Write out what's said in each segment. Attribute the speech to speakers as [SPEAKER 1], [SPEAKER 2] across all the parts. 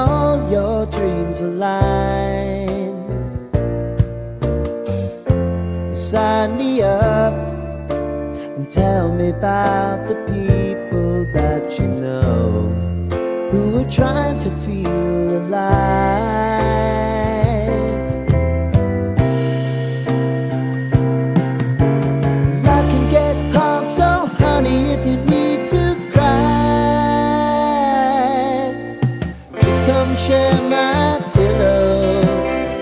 [SPEAKER 1] all your dreams align. Sign me up and tell me about the people that you know who are trying to feel alive. Life can get hard, so honey, if you need to cry, just come share my pillow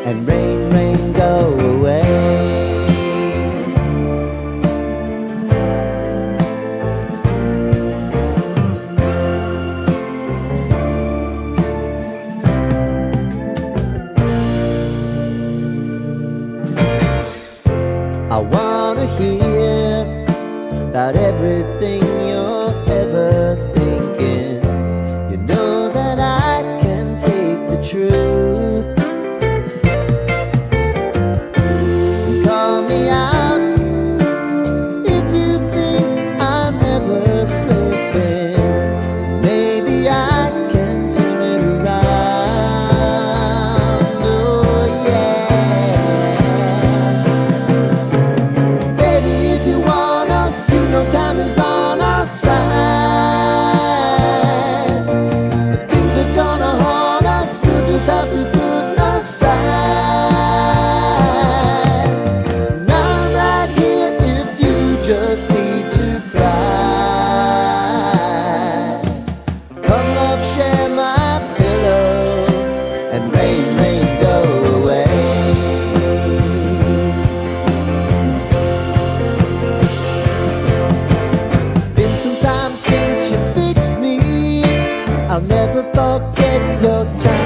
[SPEAKER 1] and rain, rain, go away. I wanna hear about everything you're ever thinking. You know that I can take the truth. Call me out if you think I'm ever slipping. Maybe I can turn it around. Oh yeah. Baby, if you want us, you know time is on our side. But things are gonna haunt us, we'll just have to put aside. And I'm right here if you just need to cry. Come love, share my pillow and rain, rain, go away. Been some time since you fixed me, I'll never forget your time.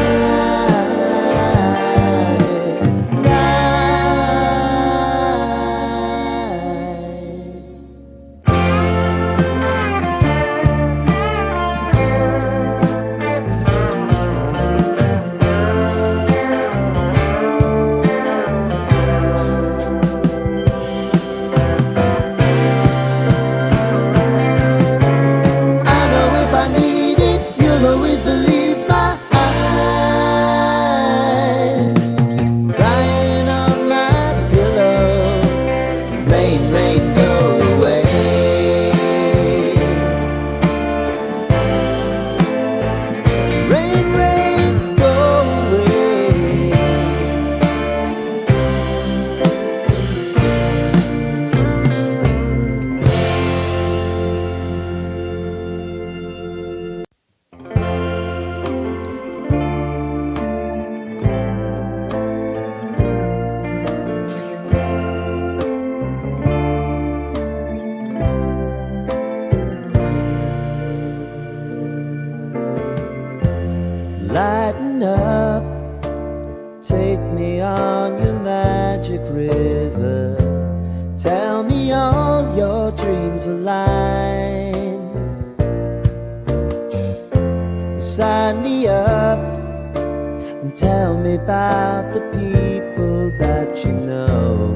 [SPEAKER 1] I know if I need it, you'll always believe my eyes. Crying on my pillow, rain, rain, go away. Rain, rain, go away. Lighten up, take me on your magic river. Tell me all your dreams align. Sign me up and tell me about the people that you know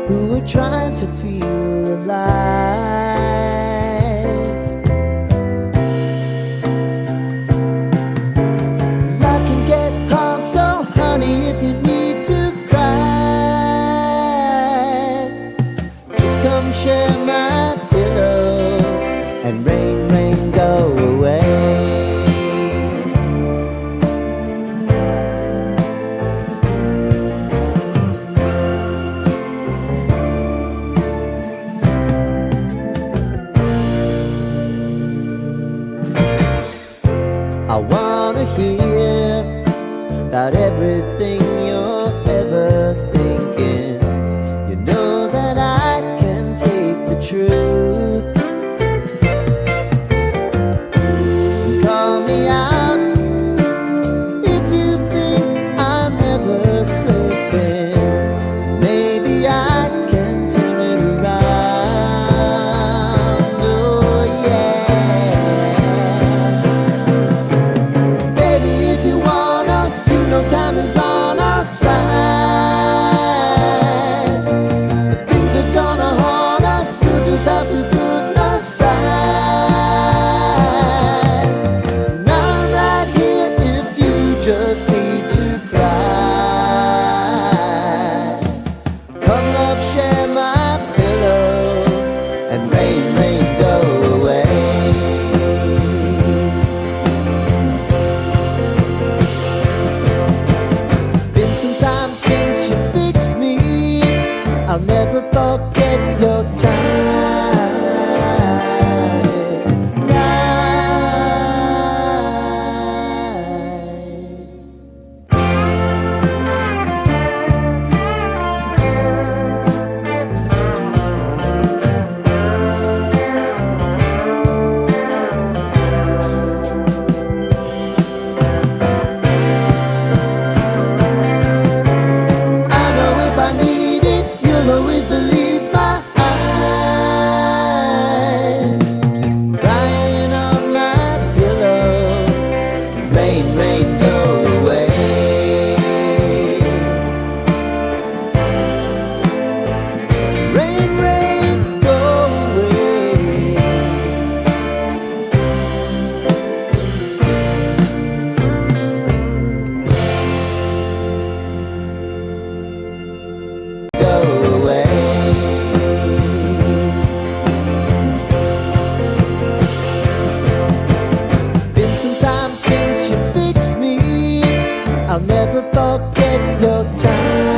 [SPEAKER 1] who are trying to feel alive. Life can get hard, so honey, if you need to cry, just come share my pillow and rain, rain, go away. I wanna hear about everything you're ever thinking. You know that I can take the truth. Call me out if you think I'm ever slipping. Maybe I can turn it around. Oh yeah. Baby, if you want us, you know time is on our I'll never forget your time.